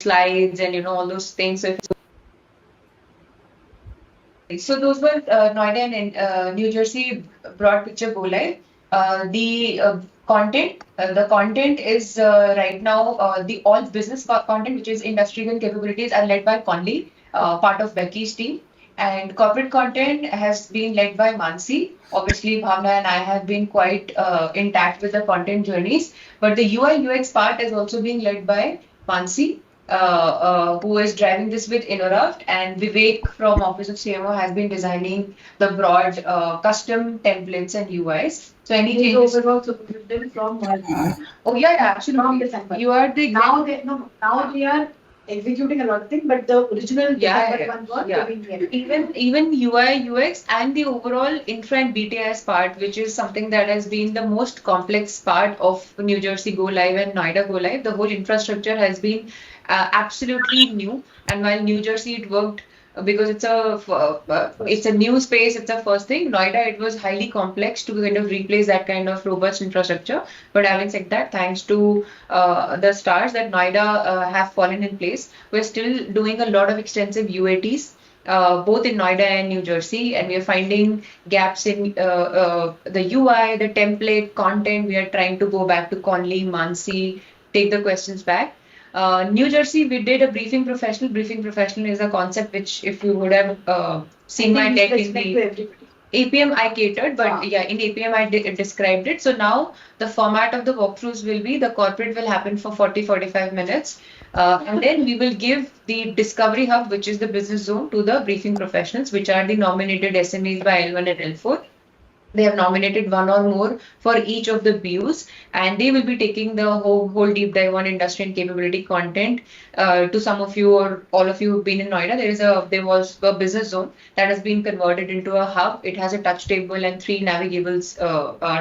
slides and all those things. So those were Noida and New Jersey broad picture go live. The content is right now the all business content, which is industrial capabilities, are led by Conley, part of Becky's team. And corporate content has been led by Mansi. Obviously, Bhavna and I have been quite intact with the content journeys, but the UI UX part is also being led by Mansi, who is driving this with Innoraft, and Vivek from Office of CMO has been designing the broad custom templates and UIs. So any changes? Overall supervision from Oh yeah, absolutely. You are the now they are executing a lot of things, but the original one was even UI UX and the overall infra and BTS part, which is something that has been the most complex part of New Jersey Go Live and Noida Go Live. The whole infrastructure has been absolutely new, and while New Jersey it worked because it's a new space, it's a first thing. Noida, it was highly complex to kind of replace that kind of robust infrastructure. But having said that, thanks to the stars that Noida have fallen in place, we're still doing a lot of extensive UATs. Both in Noida and New Jersey, and we are finding gaps in the UI, the template, content. We are trying to go back to Conley, Mansi, take the questions back. New Jersey, we did a briefing professional. Briefing professional is a concept which, if you would have seen my deck in the APM, I catered, but yeah, in APM I described it. So now the format of the walkthroughs will be the corporate will happen for 40-45 minutes. And then we will give the discovery hub, which is the business zone, to the briefing professionals, which are the nominated SMEs by L1 and L4. They have nominated one or more for each of the BUs, and they will be taking the whole deep dive on industry and capability content. To some of you or all of you who've been in Noida, there was a business zone that has been converted into a hub. It has a touch table and 3 navigables,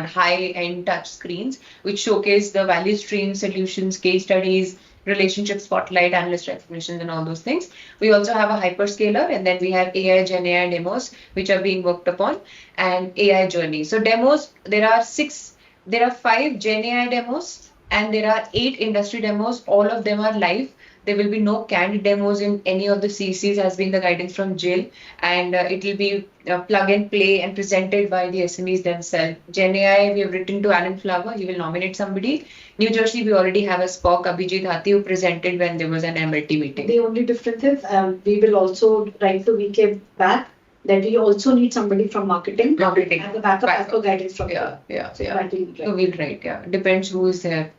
high-end touch screens, which showcase the value stream solutions, case studies, relationship spotlight, analyst recognition, and all those things. We also have a hyperscaler, and then we have AI, Gen AI demos, which are being worked upon, and AI journey. So demos, there are 5 Gen AI demos, and there are 8 industry demos. All of them are live. There will be no canned demos in any of the CCs, has been the guidance from Jill, and it will be plug and play and presented by the SMEs themselves. Gen AI, we have written to Alan Flower, he will nominate somebody. New Jersey, we already have a Spock, Abhijit Hathi, who presented when there was an MLT meeting. The only difference is we will also write to VK back that we also need somebody from marketing. And the backup for guidance from So we'll write, depends who is there.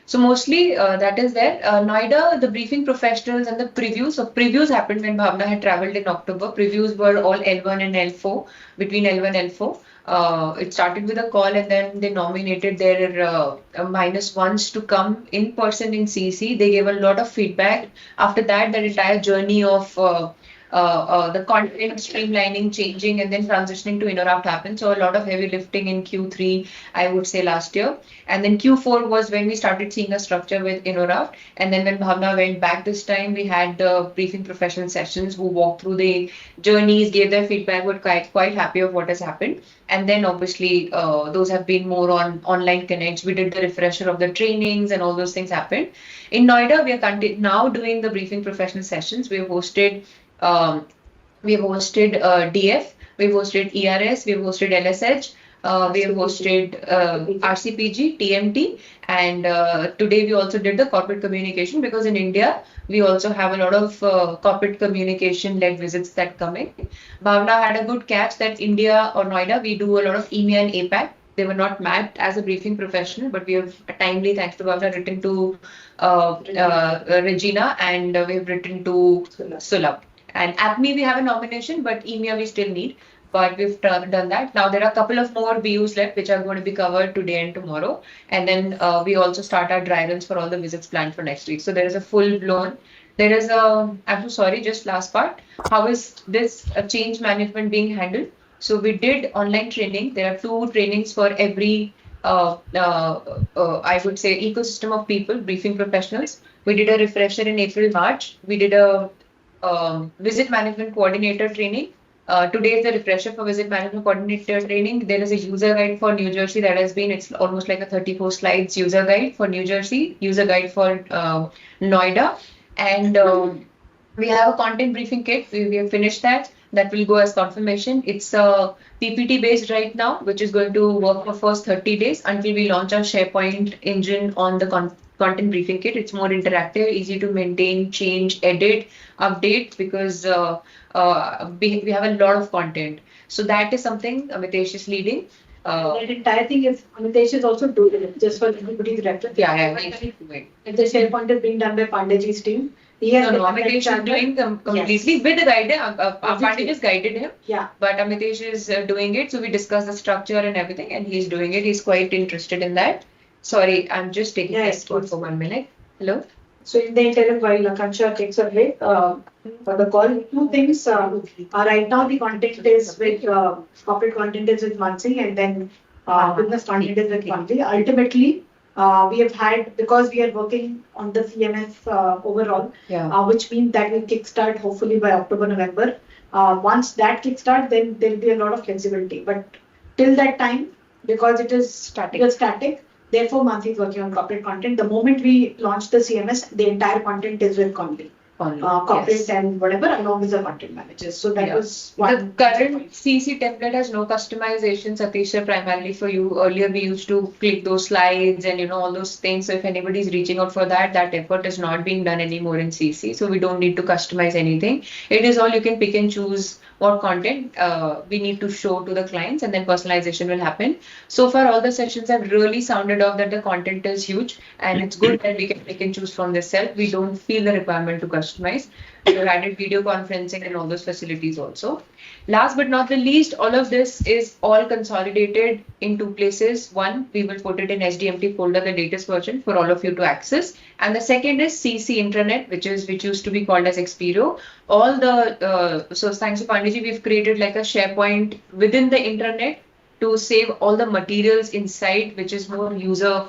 So mostly that is there. Noida, the briefing professionals and the previews. So previews happened when Bhavna had traveled in October. Previews were all L1 and L4, between L1 and L4. It started with a call, and then they nominated their minus ones to come in person in CC. They gave a lot of feedback. After that, the entire journey of the content streamlining, changing, and then transitioning to Innoraft happened. So a lot of heavy lifting in Q3, I would say, last year. And then Q4 was when we started seeing a structure with Innoraft. And then when Bhavna went back this time, we had the briefing professional sessions who walked through the journeys, gave their feedback, were quite happy of what has happened. And then obviously those have been more on online connects. We did the refresher of the trainings and all those things happened. In Noida, we are now doing the briefing professional sessions. We have hosted DF, we've hosted ERS, we've hosted LSH, we have hosted RCPG, TMT, and today we also did the corporate communication, because in India we also have a lot of corporate communication led visits that come in. Bhavna had a good catch that India or Noida, we do a lot of EMEA and APAC. They were not mapped as a briefing professional, but we have timely, thanks to Bhavna, written to Regina, and we have written to Sulabh. And APME we have a nomination, but EMEA we still need. But we've done that. Now there are a couple of more BUs left, which are going to be covered today and tomorrow. And then we also start our dry runs for all the visits planned for next week. So there is a full blown. There is I'm so sorry, just last part. How is this change management being handled? So we did online training. There are 2 trainings for every I would say ecosystem of people, briefing professionals. We did a refresher in April, March. We did a visit management coordinator training Today is the refresher for visit management coordinator training. There is a user guide for New Jersey that has been, it's almost like a 34 slides user guide for New Jersey, user guide for Noida. And we have a content briefing kit. We have finished that. That will go as confirmation. It's PPT based right now, which is going to work for first 30 days until we launch our SharePoint engine on the content briefing kit. It's more interactive, easy to maintain, change, edit, update, because we have a lot of content. So that is something Amitesh is leading. That entire thing is Amitesh is also doing it, just for everybody's reference. He's doing. The SharePoint is being done by Pandeyji's team. He has Amitesh is doing completely with the guidance. Pandey just guided him. Yeah. But Amitesh is doing it. So we discuss the structure and everything, and he's doing it. He's quite interested in that. Sorry, I'm just taking this for 1 minute. Hello. So in the interim, while Akansha takes a break for the call, two things. Right now the content is with corporate content is with Mansi, and then business content is with Mansi. Ultimately, we have had, because we are working on the CMS overall, which means that will kickstart hopefully by October, November. Once that kickstart, then there will be a lot of flexibility. But till that time, because it is static, therefore Mansi is working on corporate content. The moment we launch the CMS, the entire content is with Conley. Corporate and whatever, along with the content managers. So that was one. The current CC template has no customization, Satish, primarily for you. Earlier we used to click those slides and all those things. So if anybody is reaching out for that, that effort is not being done anymore in CC. So we don't need to customize anything. It is all you can pick and choose what content we need to show to the clients, and then personalization will happen. So far, all the sessions have really sounded off that the content is huge, and it's good that we can pick and choose from this self. We don't feel the requirement to customize. We have added video conferencing and all those facilities also. Last but not the least, all of this is all consolidated in two places. One, we will put it in SDMT folder, the latest version, for all of you to access. And the second is CC intranet, which used to be called as Expero. All the so thanks to Pandeyji, we've created like a SharePoint within the intranet to save all the materials inside, which is more user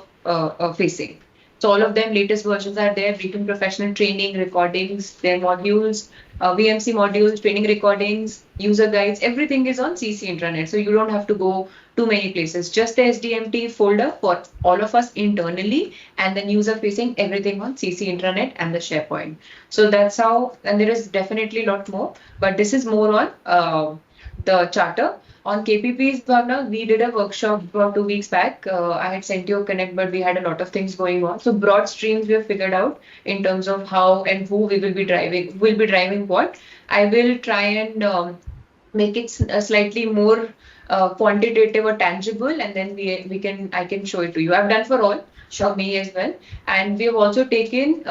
facing. So all of them, latest versions are there, briefing professional training, recordings, their modules, VMC modules, training recordings, user guides, everything is on CC intranet. So you don't have to go too many places, just the SDMT folder for all of us internally, and then user facing everything on CC intranet and the SharePoint. So that's how, and there is definitely a lot more, but this is more on the charter. On KPPs, Bhavna, we did a workshop about 2 weeks back. I had sent you a connect, but we had a lot of things going on. So broad streams we have figured out in terms of how and who we will be driving what. I will try and make it slightly more quantitative or tangible, and then I can show it to you. I've done for all, for me as well. And we have also taken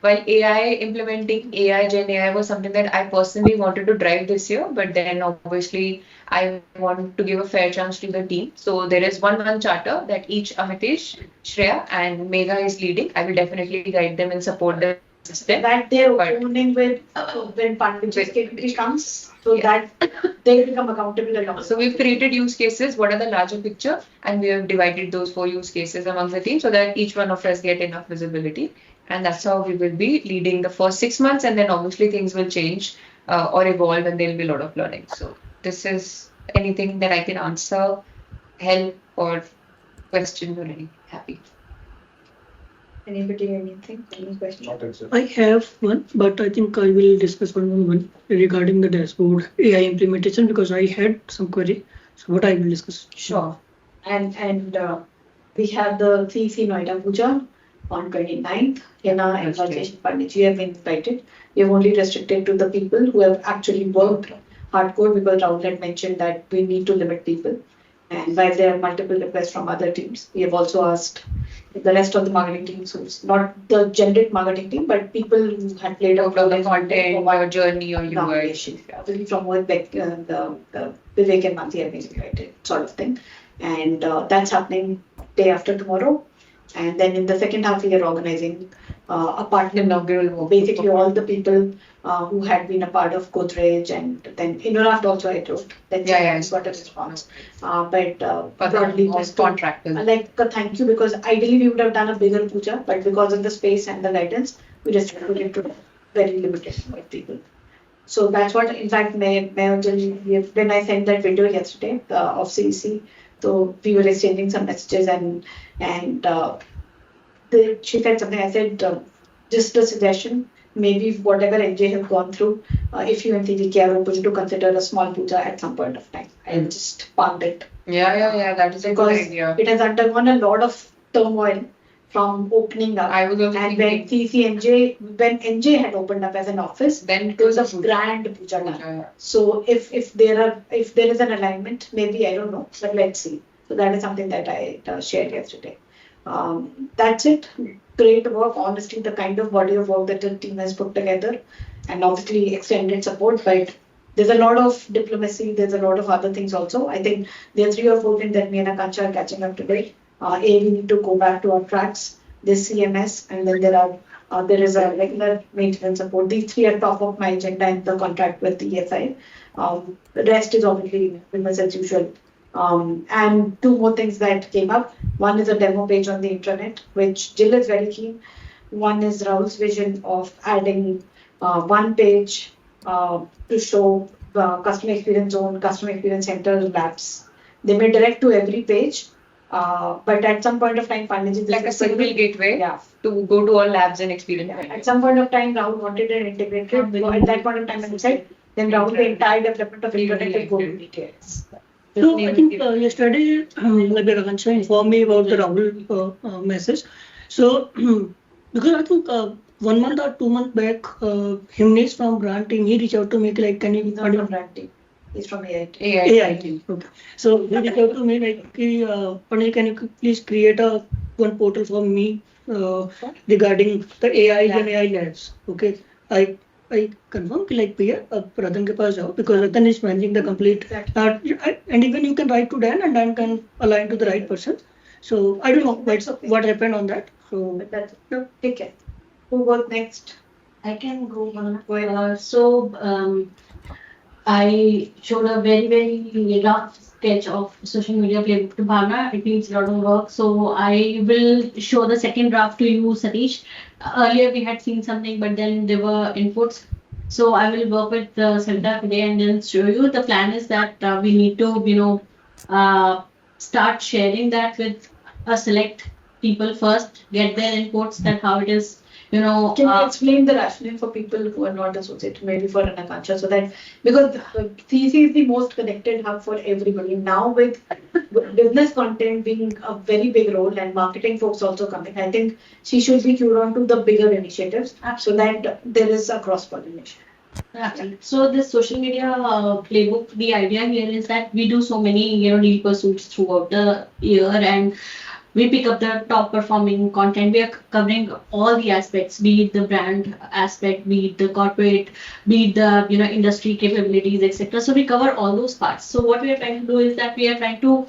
while implementing Gen AI was something that I personally wanted to drive this year, but then obviously I want to give a fair chance to the team. So there is one charter that each Amitesh, Shreya and Megha is leading. I will definitely guide them and support them. That they're owning with when Pandeyji comes, so that they become accountable along. So we've created use cases. What are the larger picture? And we have divided those 4 use cases among the team so that each one of us get enough visibility. And that's how we will be leading the first 6 months, and then obviously things will change or evolve, and there will be a lot of learning. So this is anything that I can answer, help, or question or anything. Happy. Anybody, anything? Any questions? I have one, but I think I will discuss one regarding the dashboard AI implementation, because I had some query. So what I will discuss. Sure. And we have the CC Noida Puja on 29th. Hina and Rajesh Pandeyji have been invited. We have only restricted to the people who have actually worked hardcore, because Rahul had mentioned that we need to limit people. And while there are multiple requests from other teams, we have also asked the rest of the marketing teams, who's not the generic marketing team, but people who had played a role in content or journey or UI. From what the Vivek and Mansi have been invited, sort of thing. And that's happening day after tomorrow. And then in the second half, we are organizing a partner inaugural. Basically, all the people who had been a part of Godrej, and then Innoraft also I wrote. Then got a response. But broadly, most contractors. Like a thank you, because ideally we would have done a bigger puja, but because of the space and the guidance, we just put it to very limited number of people. So that's what, in fact, when I sent that video yesterday of CEC, so we were exchanging some messages and she said something. I said, just a suggestion, maybe whatever NJ have gone through, if you and CDK are open to consider a small puja at some point of time. I just parked it. Yeah, that is a good Because idea. it has undergone a lot of turmoil from opening up. I was also And thinking. when NJ had opened up as an office, Then it was a puja. grand puja done. Yeah. So if there is an alignment, maybe I don't know, but let's see. So that is something that I shared yesterday. That's it. Great work. Honestly, the kind of body of work that the team has put together, and obviously extended support. But there's a lot of diplomacy. There's a lot of other things also. I think there are 3 or 4 things that me and Akansha are catching up today. We need to go back to our tracks. This CMS, and then there is a regular maintenance support. These 3 are top of my agenda in the contract with the ESI. The rest is obviously business as usual. And 2 more things that came up. One is a demo page on the intranet, which Jill is very keen. One is Rahul's vision of adding 1 page to show customer experience zone, customer experience center, labs. They may direct to every page. But at some point of time, finally, Like a single gateway to go to all labs and experience. At some point of time, Rahul wanted an integrated. At that point of time, when he said, then Rahul, the entire development of internet will go to details. So I think yesterday, like Akansha informed me about the Rahul message. So because I think 1 month or 2 months back, Himnesh from brand team, he reached out to me like, can you? He's not from brand team. He's from AIT. AIT. Okay. So he reached out to me like, Panil, can you please create one portal for me regarding the AI and AI labs? Okay. I confirm कि like भैया अब Radhan के पास जाओ because Radhan is managing the complete and even you can write to Dan and Dan can align to the right person. So I don't know what happened on that. So But that's take care. Who goes next? I can go on. Go ahead. I showed a very rough sketch of social media playbook to Bhavna. It needs a lot of work. So I will show the second draft to you, Satish. Earlier we had seen something, but then there were inputs. So I will work with Santa today and then show you. The plan is that we need to, start sharing that with a select people first, get their inputs, that how it is. Can you explain the rationale for people who are not associated, maybe for an Akansha, so that because CC is the most connected hub for everybody. Now with business content being a very big role and marketing folks also coming, I think she should be cued on to the bigger initiatives so that there is a cross pollination. Absolutely. So this social media playbook, the idea here is that we do so many deal pursuits throughout the year and we pick up the top performing content. We are covering all the aspects, be it the brand aspect, be it the corporate, be it the industry capabilities, etc. So we cover all those parts. So what we are trying to do is that we are trying to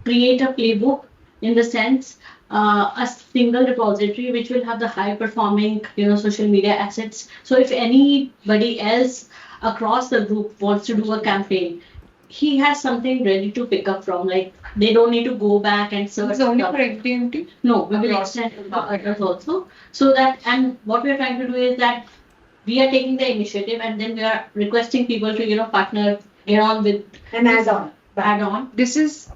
create a playbook in the sense a single repository which will have the high performing social media assets. So if anybody else across the group wants to do a campaign, he has something ready to pick up from. Like they don't need to go back and search. It's only for HDMT? No, we will extend it to others also. So that, and what we are trying to do is that we are taking the initiative and then we are requesting people to partner, get on with and add on.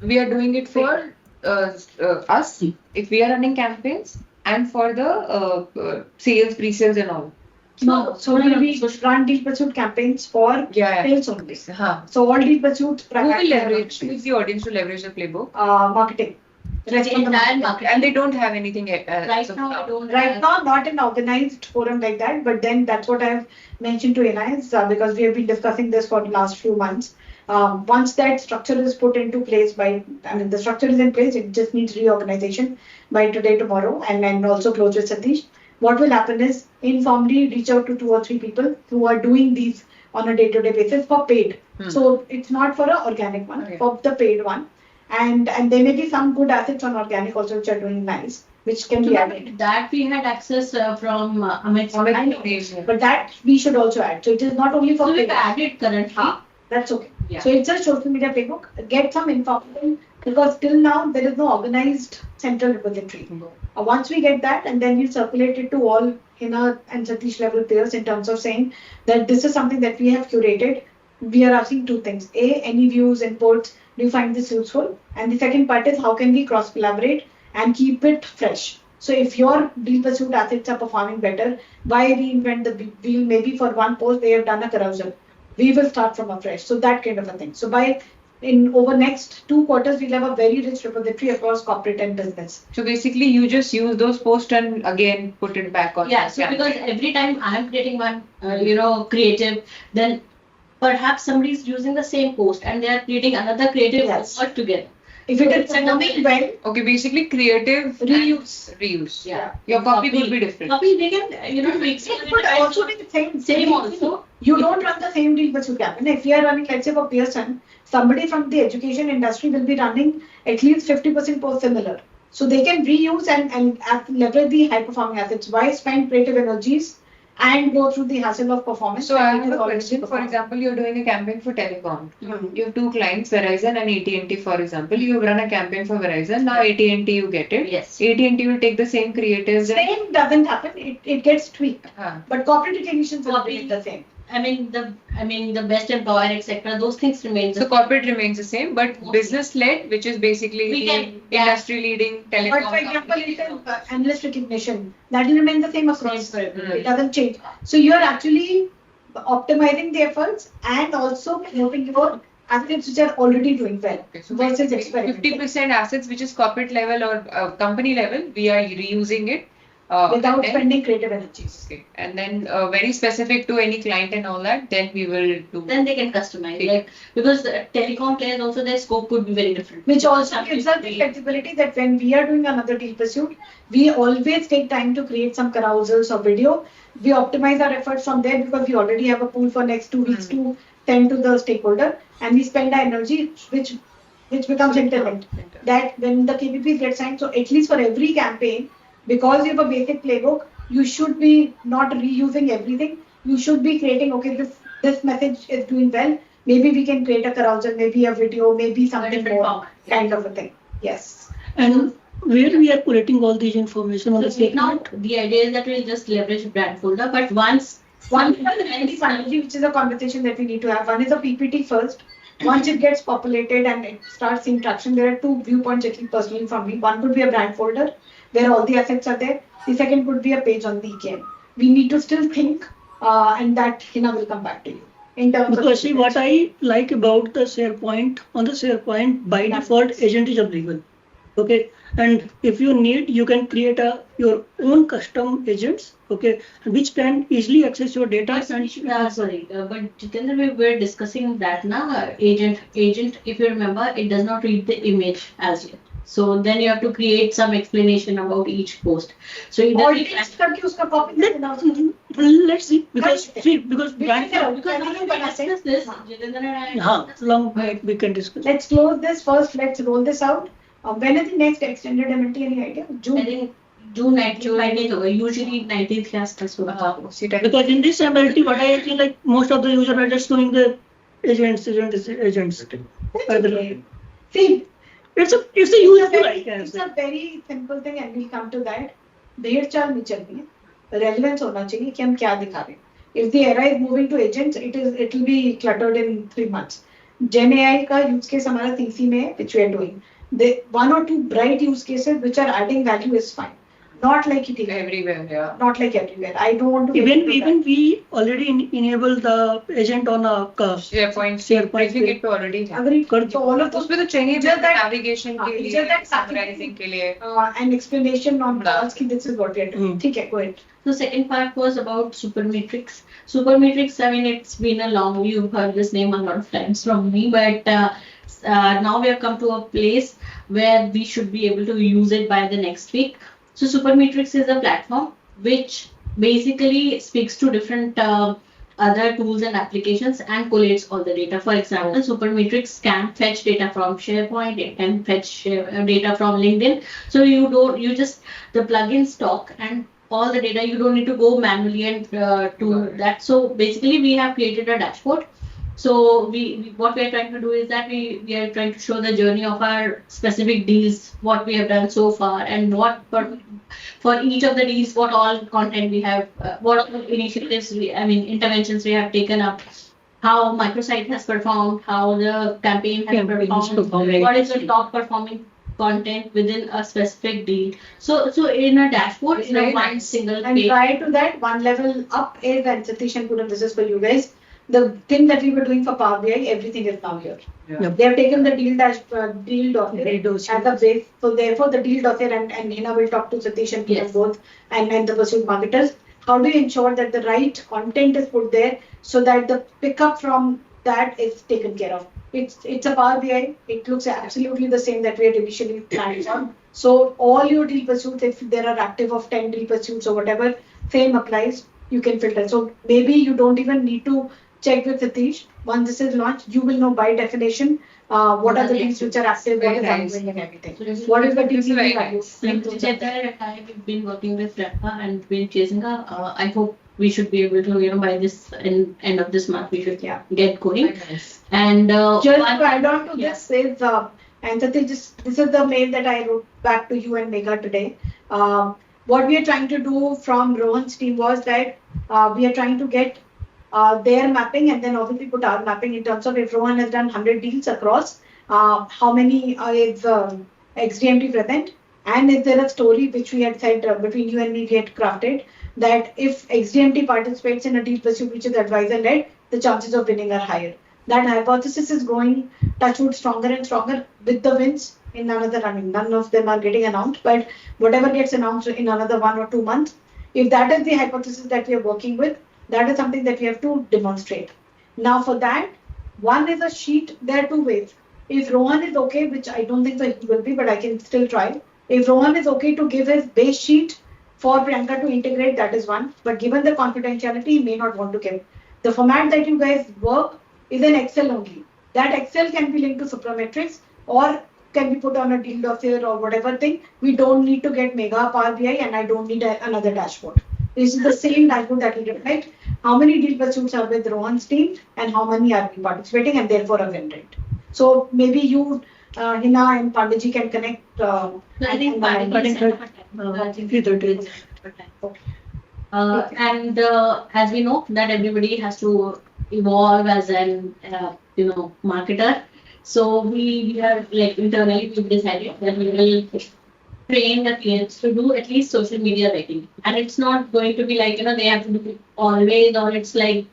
We are doing it for us if we are running campaigns and for the sales, pre-sales and all. So we run deal pursuit campaigns for sales only. So all deal pursuit who will leverage? Who is the audience to leverage the playbook? Marketing. Marketing. And they don't have anything Right now, I don't. Right now, not an organized forum like that, but then that's what I've mentioned to Elias because we have been discussing this for the last few months. Once that structure is put into place the structure is in place, it just needs reorganization by today, tomorrow, and then also close with Satish. What will happen is informally reach out to 2 or 3 people who are doing these on a day-to-day basis for paid. So it's not for an organic one, for the paid one. And there may be some good assets on organic also which are doing nice, which can be added. That we had access from Amit. But that we should also add. So it is not only for So paid. we've added currently. That's okay. Yeah. So it's a social media playbook. Get some information because till now there is no organized central repository. Once we get that and then we circulate it to all Hina and Satish level players in terms of saying that this is something that we have curated. We are asking two things. A, any views, inputs, do you find this useful? And the second part is how can we cross collaborate and keep it fresh? So if your deal pursuit assets are performing better, why reinvent the wheel? Maybe for one post they have done a carousel. We will start from afresh. So that kind of a thing. So by in over next 2 quarters, we'll have a very rich repository across corporate and business. So basically, you just use those posts and again put it back on. Yeah, so because every time I'm creating one, creative, then perhaps somebody is using the same post and they are creating another creative Yes. altogether. If it is performing well, Okay, basically creative reuse. and reuse. Yeah. Your copy would be different. Copy, they can, tweak It could also be the same. Same also. You don't run the same deal pursuit campaign. If we are running, let's say for Pearson, somebody from the education industry will be running at least 50% post similar. So they can reuse and leverage the high performing assets. Why spend creative energies and go through the hassle of performance? So I when it have is a already question. For performing? example, you're doing a campaign for telecom. Mhm. You have two clients, Verizon and AT&T, for example. You run a campaign for Verizon. Now AT&T, you get it. Yes. AT&T will take the same creatives. Same doesn't happen. It gets tweaked. Huh. But corporate recognitions will Copy. remain the same. I mean the best employer, etc. Those things remain. So corporate remains the same, but business led, which is basically We the can- yeah. industry leading telecom. But for example, company. it is analyst recognition. That will remain the same across. Same for everybody. It doesn't change. So you are actually optimizing the efforts and also promoting your assets which are already doing well Okay, so versus basically experimenting 50% assets, which is corporate level or company level, we are reusing it. without and then- spending creative energies. Okay. And then very specific to any client and all that, then we will do. Then they can customize, Yeah. like because the telecom players also their scope could be very different. Which also gives us the flexibility that when we are doing another deal pursuit, we always take time to create some carousels or video. We optimize our efforts from there because we already have a pool for next 2 weeks to send to the stakeholder, and we spend our energy, which becomes interlinked. That when the KPPs get signed, so at least for every campaign, because you have a basic playbook, you should be not reusing everything. You should be creating, okay, this message is doing well. Maybe we can create a carousel, maybe a video, maybe something different more, format. kind of a thing. Yes. And where we are collecting all these information on the So now segment? the idea is that we'll just leverage brand folder, but once One is strategy, which is a conversation that we need to have. One is a PPT first. Once it gets populated and it starts seeing traction, there are two viewpoints, at least personally from me. One could be a brand folder where all the assets are there. The second could be a page on the EKM. We need to still think, and that Hina will come back to you. In terms Because of see, what I like about the SharePoint, on the SharePoint, by Yeah. default, agent is available. Okay, and if you need, you can create your own custom agents, okay, which can easily access your data. And but Jitendra, we were discussing that now. Agent, if you remember, it does not read the image as yet. So then you have to create some explanation about each post. So either all we text करके उसका copy Let, देना। let's see, because see, because brand, because we discuss this, Jitendra and I. हाँ, long back we can discuss. Let's close this first. Let's roll this out. When is the next extended MLT? Any idea? I June. think June 19th होगा. Usually 19th के आसपास होगा. उसी time- Because in this MLT, what I feel like most of the users are just doing the agents. See, It's a it's useful, I can it's say. a very simple thing and we'll come to that. भेड़ चाल नहीं चलनी है. Relevance होना चाहिए कि हम क्या दिखा रहे हैं. If the era is moving to agents, it will be cluttered in 3 months. Gen AI का use case हमारा CC में है, which we are doing. The 1 or 2 bright use cases which are adding value is fine. Not like it is. Everywhere, yeah. Not like everywhere. I don't want to. get into Even that. we already enable the agent on a SharePoint SharePoint briefing it पे already है. Agree. कर So all of those उसमें तो चाहिए Just that- navigation के just लिए, that summarizing के लिए. and explanation on Yeah. calls ki this is what we are doing. ठीक है, go ahead. The second part was about Supermetrics. Supermetrics, I mean, it's been a long, you've heard this name a lot of times from me, but now we have come to a place where we should be able to use it by the next week. So Supermetrics is a platform which basically speaks to different other tools and applications and collates all the data. For example, Supermetrics can fetch data from SharePoint, it can fetch data from LinkedIn. So the plugin stock and all the data, you don't need to go manually and to that. So basically we have created a dashboard So what we are trying to do is that we are trying to show the journey of our specific deals, what we have done so far, and what for each of the deals, what all content we have, what all initiatives interventions we have taken up, how microsite has performed, how the campaign has performed, what is the top performing content within a specific deal. So in a dashboard, It's in a very one nice. single And page. prior to that, one level up is, and Satish and Puram, this is for you guys. The thing that we were doing for Power BI, everything is now here. Yeah. They have taken the deal dossier Deal dossier. as a base. So therefore, the deal dossier and Hina will talk to Satish and Puram Yes. both and the pursuit marketers. How do you ensure that the right content is put there so that the pickup from that is taken care of? It's a Power BI. It looks absolutely the same that we had initially planned on. So all your deal pursuits, if there are active of 10 deal pursuits or whatever, same applies. You can filter. So maybe you don't even need to check with Satish. Once this is launched, you will know by definition what are the deals which are active, what Very is nice. ongoing and everything. So this is What is the This is DCP very value? nice. Chetan and I have been working with Rekha and been chasing her. I hope we should be able to, by this end of this month, we should get going. Very nice. And Just one- to add on to Yeah. this is, and Satish, this is the mail that I wrote back to you and Megha today. What we are trying to do from Rohan's team was that we are trying to get their mapping and then obviously put our mapping in terms of if Rohan has done 100 deals across, how many is XDMT present, and is there a story which we had said between you and me we had crafted that if XDMT participates in a deal pursuit which is advisor led, the chances of winning are higher. That hypothesis is growing touchwood stronger and stronger with the wins in another running. None of them are getting announced, but whatever gets announced in another 1 or 2 months, if that is the hypothesis that we are working with, that is something that we have to demonstrate. Now for that, one is a sheet, there are two ways. If Rohan is okay, which I don't think so he will be, but I can still try. If Rohan is okay to give his base sheet for Priyanka to integrate, that is one. But given the confidentiality, he may not want to give. The format that you guys work is an Excel only. That Excel can be linked to Suprametrics or can be put on a deal dossier or whatever thing. We don't need to get Mega Power BI and I don't need another dashboard. This is the same dashboard that will reflect how many deal pursuits are with Rohan's team and how many are participating and therefore a win rate. So maybe you, Hina and Pandaji can connect. I think Cutting third, 3:30. And as we know that everybody has to evolve as an marketer, so we are like internally we've decided that we will train the clients to do at least social media writing, and it's not going to be like they have to do it always, or it's like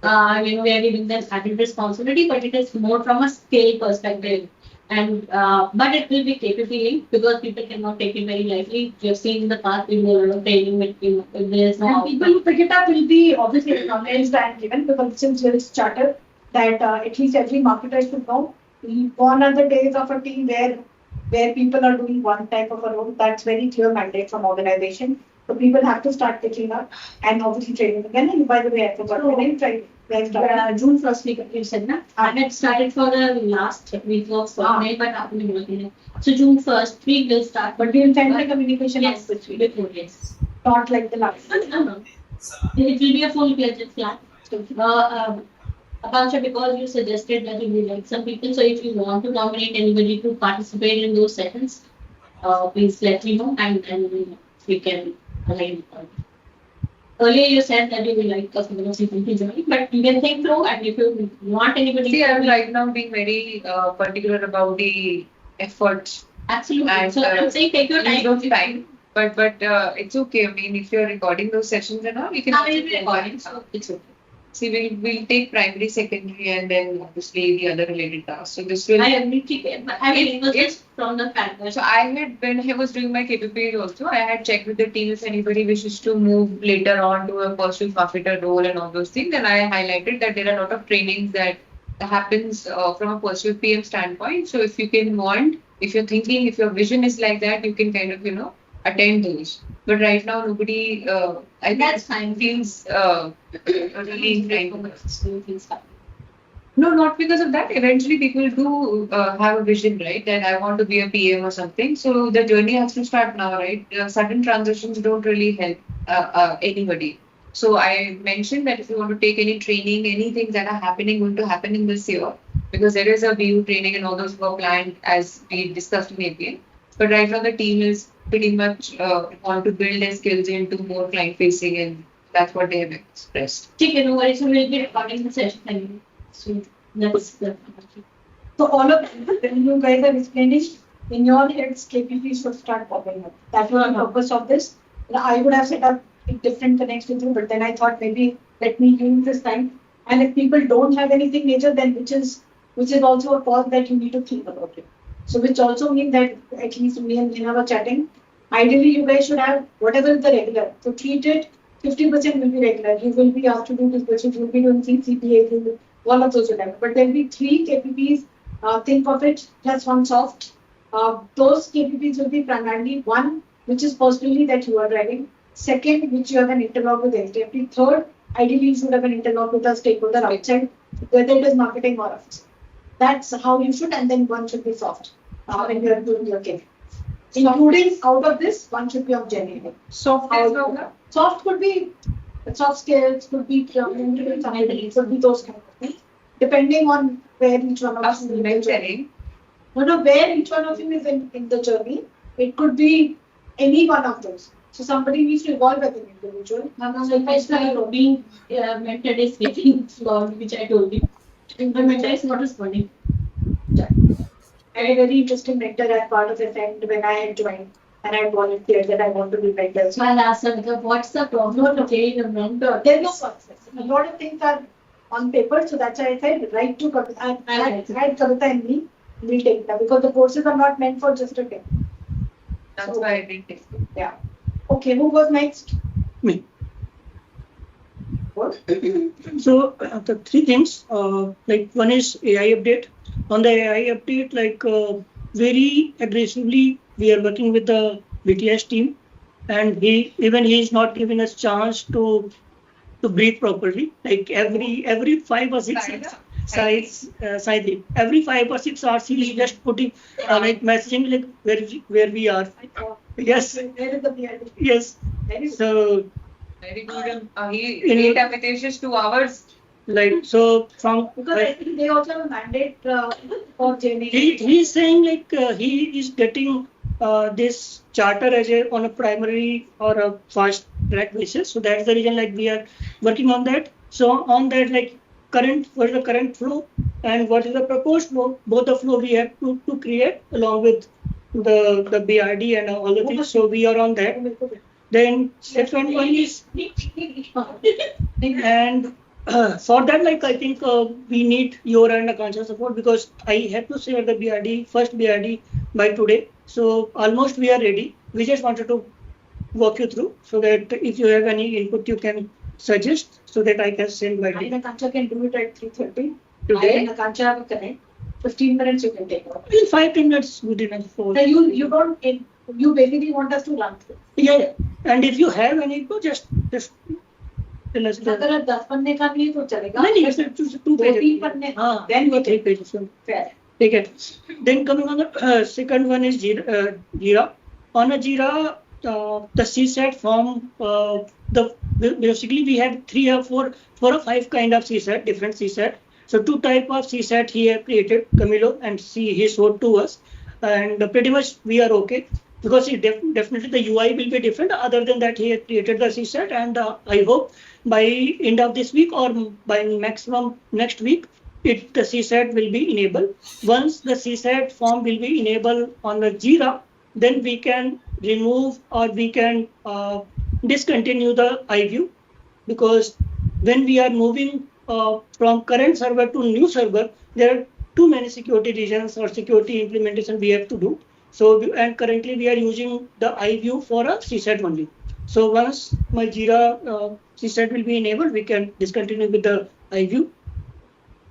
we are giving them added responsibility, but it is more from a scale perspective. And but it will be capability because people cannot take it very lightly. We have seen in the past we do a lot of training with if there is no And people who pick it up will be obviously acknowledged and given because since it's chartered that at least every marketer should know. Gone are the days of a team where people are doing one type of a role. That's very clear mandate from organization. So people have to start picking up and obviously training again. And by the way, I forgot when I tried. June 1st week you said na? And it started for the last week of May, but after we so June 1st week will start. But we'll send the communication out Yes, this week. before yes. Not like the last. No. It will be a full-fledged plan. Akansha, because you suggested that you would like some people, so if you want to nominate anybody to participate in those sessions, please let me know and we can align. Earlier you said that you would like customers people to join, but you can think through and if you want anybody See, to I'm be- right now being very particular about the efforts. Absolutely. And, So I'm saying take your Use time. of time. But it's okay. I mean, if you're recording those sessions and all, you can. I also will be go recording, on. so it's okay. See, we'll take primary, secondary, and then obviously the other related tasks. So this will. I am really but I mean, it was If- just from the fact that So I had, when I was doing my KPP also, I had checked with the team if anybody wishes to move later on to a pursuit marketer role and all those things. And I highlighted that there are a lot of trainings that happens from a pursuit PM standpoint. So if you can want, if you're thinking, if your vision is like that, you can kind of, attend those. But right now, nobody, I think, That's fine. feels really inclined. things happen. No, not because of that. Eventually, people do have a vision, right? That I want to be a PM or something. So the journey has to start now, right? Sudden transitions don't really help anybody. So I mentioned that if you want to take any training, anything that are going to happen in this year, because there is a BU training and all those were planned as we discussed in APN. But right now the team is pretty much want to build their skills into more client facing, and that's what they have expressed. Okay, no worries. So we'll be recording the session anyway. So that's the. So all of when you guys are explaining, in your heads, KPPs should start popping up. That was the purpose of this. I would have set up different connects with you, but then I thought maybe let me use this time. And if people don't have anything major, then which is also a cause that you need to think about it. So which also means that at least me and Neha were chatting. Ideally, you guys should have whatever is the regular. So treat it 50% will be regular. You will be asked to do discussions, you will be doing CCPA, all of those will happen. But there will be 3 KPPs. Think of it plus 1 soft. Those KPPs will be primarily 1, which is personally that you are driving. 2nd, which you have an interlock with HDFC. 3rd, ideally you should have an interlock with a stakeholder outside, whether it is marketing or office. That's how you should, and then 1 should be soft when you are doing your KPP. Including out of this, 1 should be of genuine. Soft is yoga? Soft could be soft skills, could be could be those kind of things. Depending on where each one of us is mentoring. Where each one of you is in the journey, it could be any one of those. So somebody needs to evolve as an individual. So being mentored is getting long, which I told you. The mentor is not responding. I had a very interesting mentor as part of event when I had joined and I volunteered that I want to be mentor. So I'll ask her, what's the problem of getting a mentor? There's no process. A lot of things are on paper, so that's why I said write to Kavita. Add Kavita and me, we'll take that because the courses are not meant for just a day. That's why I didn't take it. Yeah. Okay, who was next? Me. What? So the 3 things, like one is AI update. On the AI update, like very aggressively, we are working with the BTS team, and he is not giving us chance to breathe properly. Like every 5 or 6 sites, every 5 or 6 hours, he is just putting like messaging like where we are. Yes. Where is the BRD? Yes. So very good. He ate ambitious 2 hours. Like so from Because I think they also have a mandate for JNE. he is saying like he is getting this charter as on a primary or a fast track basis. So that's the reason like we are working on that. So on that like what is the current flow and what is the proposed flow, both the flow we have to create along with the BRD and all the things. So we are on that. Then second one is and for that, like I think we need your and Akansha support because I have to share the first BRD by today. So almost we are ready. We just wanted to walk you through so that if you have any input, you can suggest so that I can send by I today. and Akansha can do it at 3:30. Today? I and Akansha have a connect. 15 minutes you can take off. In 5-10 minutes, good enough for. So you don't, you basically want us to run through. Yeah. And if you have any input, just tell us. अगर 10 पन्ने का नहीं तो चलेगा. नहीं, it's 2 pages. 2-3 पन्ने. हाँ, Then we 3 take pages. fair. Okay. Then coming on the second one is Jira. On a Jira, the CSAT form, basically we have 3 or 4 or 5 kind of CSAT, different CSAT. So 2 type of CSAT he have created, Camilo, and he showed to us. And pretty much we are okay because definitely the UI will be different. Other than that, he had created the CSAT, and I hope by end of this week or by maximum next week, the CSAT will be enabled. Once the CSAT form will be enabled on the Jira, then we can remove or we can discontinue the iView, because when we are moving from current server to new server, there are too many security regions or security implementation we have to do. So, and currently we are using the iView for a CSAT only. So once my Jira CSAT will be enabled, we can discontinue with the iView.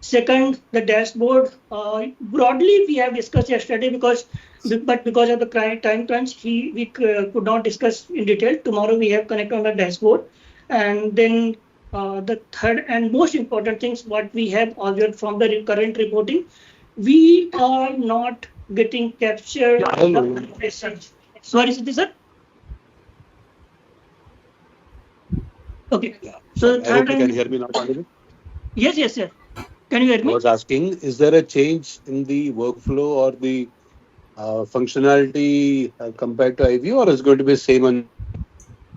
Second, the dashboard. Broadly, we have discussed yesterday because of the time crunch, we could not discuss in detail. Tomorrow we have connect on the dashboard, and then the third and most important things what we have observed from the current reporting, we are not getting captured. Sorry, sir. Okay. So I third hope you can and hear me now, Pandit. yes, yes, yes. Can you hear I me? was asking, is there a change in the workflow or the functionality compared to IV, or is it going to be same on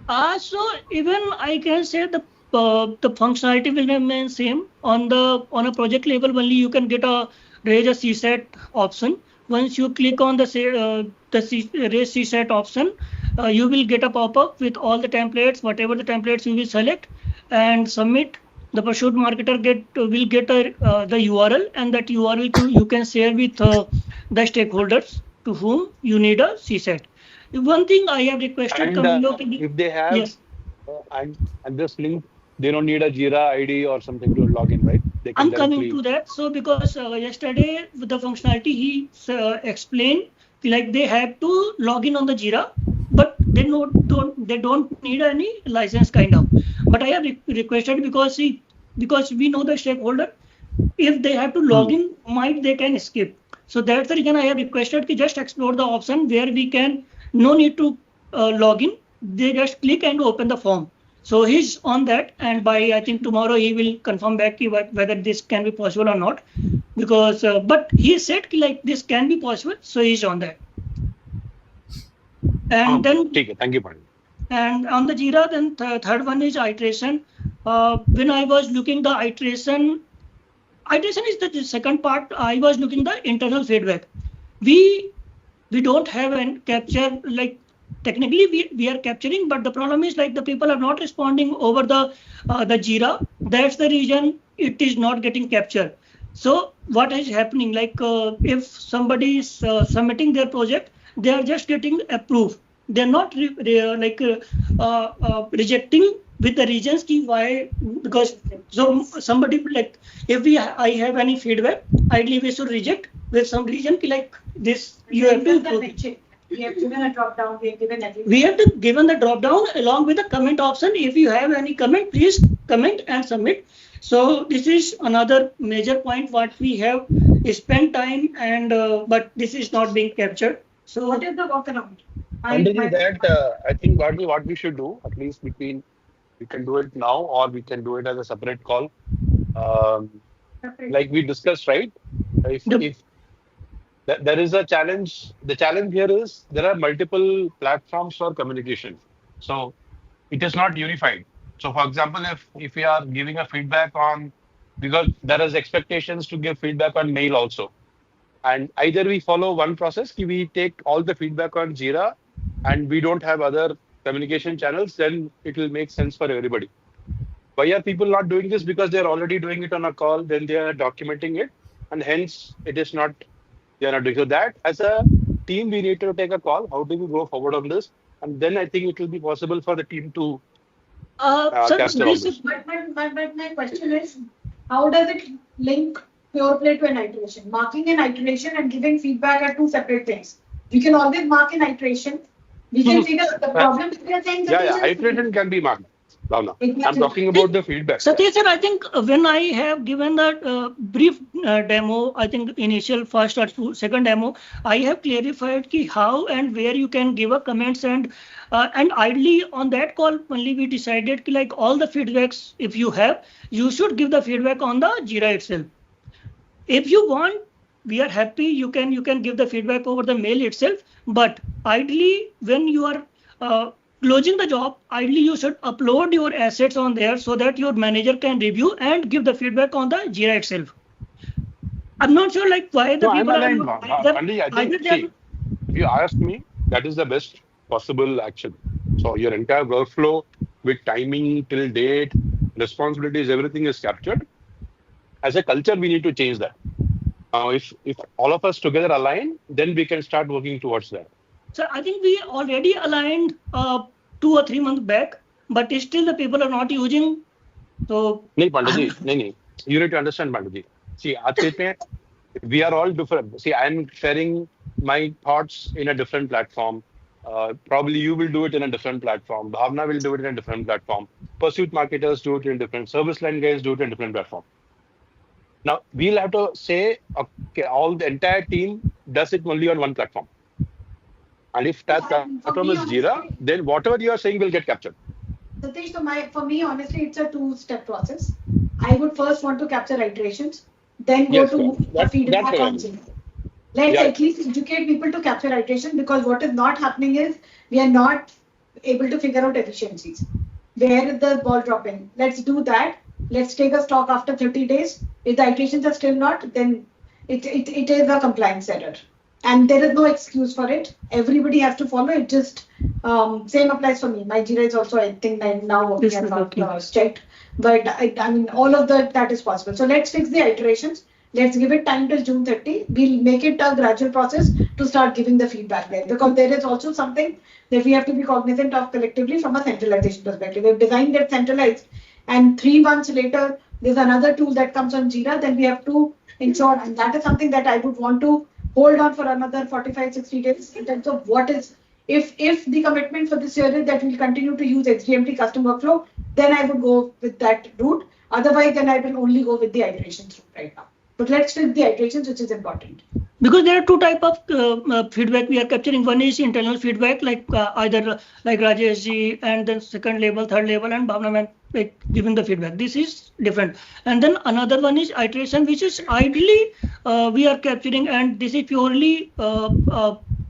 Jira? So even I can say the functionality will remain same on a project level. Only you can get a raise a CSAT option. Once you click on raise CSAT option, you will get a pop-up with all the templates, whatever the templates you will select and submit. The pursuit marketer will get the URL, and that URL you can share with the stakeholders to whom you need a CSAT. One thing I have requested And coming up in the if they have yes, and this link, they don't need a Jira ID or something to log in, right? They can I'm coming directly. to that. So because yesterday with the functionality he explained like they have to log in on the Jira, but they don't need any license kind of. But I have requested because we know the stakeholder if they have to log Hmm. in, might they can skip. So that's the reason I have requested to just explore the option where we can no need to log in. They just click and open the form. So he's on that, and by I think tomorrow he will confirm back whether this can be possible or not. Because but he said like this can be possible, so he's on that. And Okay. then ठीक है. Thank you, Pandit. and on the Jira, then third one is iteration. When I was looking the iteration is the second part. I was looking the internal feedback. We we don't have and capture like technically we are capturing, but the problem is like the people are not responding over the Jira. That's the reason it is not getting captured. So what is happening? Like if somebody is submitting their project, they are just getting approved. They're not rejecting with the reasons key why because so somebody like if I have any feedback, ideally we should reject with some reason like this you have to We have given a drop down, we have given everything. we have to given the drop down along with the comment option. If you have any comment, please comment and submit. So this is another major point what we have spent time and but this is not being captured. So What is the workaround? Pandit, that I think what we should do, at least between, we can do it now or we can do it as a separate call. Um, like we discussed, right? the If there is a challenge, the challenge here is there are multiple platforms for communication. So it is not unified. So for example, if we are giving a feedback on, because there is expectations to give feedback on mail also. And either we follow one process, we take all the feedback on Jira and we don't have other communication channels, then it will make sense for everybody. Why are people not doing this? Because they're already doing it on a call, then they are documenting it, and hence it is not, they are not doing. So that as a team, we need to take a call. How do we go forward on this? And then I think it will be possible for the team to so capture all this is this. My question is, how does it link pure play to an iteration? Marking an iteration and giving feedback are two separate things. We can always mark an iteration. We can figure the Uh, problem that we are saying yeah, Satish, yeah, iteration can be marked. Bhavna. I'm Exactly. talking about the feedback. Satish sir, I think when I have given that brief demo, I think initial first or second demo, I have clarified ki how and where you can give a comments and ideally on that call only we decided ki like all the feedbacks if you have, you should give the feedback on the Jira itself. If you want, we are happy. You can give the feedback over the mail itself. But ideally, when you are closing the job, ideally you should upload your assets on there so that your manager can review and give the feedback on the Jira itself. I'm not sure like why the No, I'm people are aligned, not Bhavna. either Pandit, I either think, they are see, if you ask me, that is the best possible action. So your entire workflow with timing till date, responsibilities, everything is captured. As a culture, we need to change that. Now, if all of us together align, then we can start working towards that. so I think we already aligned 2 or 3 months back, but still the people are not using. So नहीं Pandit ji, नहीं. You need to understand, Pandit ji. See, आज के date में we are all different. See, I'm sharing my thoughts in a different platform. Probably you will do it in a different platform. Bhavna will do it in a different platform. Pursuit marketers do it in different. Service line guys do it in a different platform. Now we'll have to say, okay, all the entire team does it only on one platform. And if that platform is Jira, then whatever you are saying will get captured. Satish, so for me, honestly, it's a two-step process. I would first want to capture iterations, then go Yes, to the that's feedback what I on mean. Jira. Let's Yeah, at least educate people to capture iteration, because what is not happening is we are not able to figure out efficiencies. Where is the ball dropping? Let's do that. Let's take a stock after 30 days. If the iterations are still not, then it is a compliance error. And there is no excuse for it. Everybody has to follow it. Just same applies for me. My Jira is also, I think, now we This have is not okay. checked. But I mean, all of that is possible. So let's fix the iterations. Let's give it time till June 30. We'll make it a gradual process to start giving the feedback there. Because there is also something that we have to be cognizant of collectively from a centralization perspective. If design gets centralized and 3 months later there's another tool that comes on Jira, then we have to ensure, and that is something that I would want to hold on for another 45, 60 days in terms of what is, if the commitment for this year is that we'll continue to use HDMT custom workflow, then I would go with that route. Otherwise, then I will only go with the iterations route right now. But let's fix the iterations, which is important. Because there are two type of feedback we are capturing. One is internal feedback, like either like Rajesh ji, and then second level, third level, and Bhavna ma'am like giving the feedback. This is different. And then another one is iteration, which is ideally we are capturing, and this is purely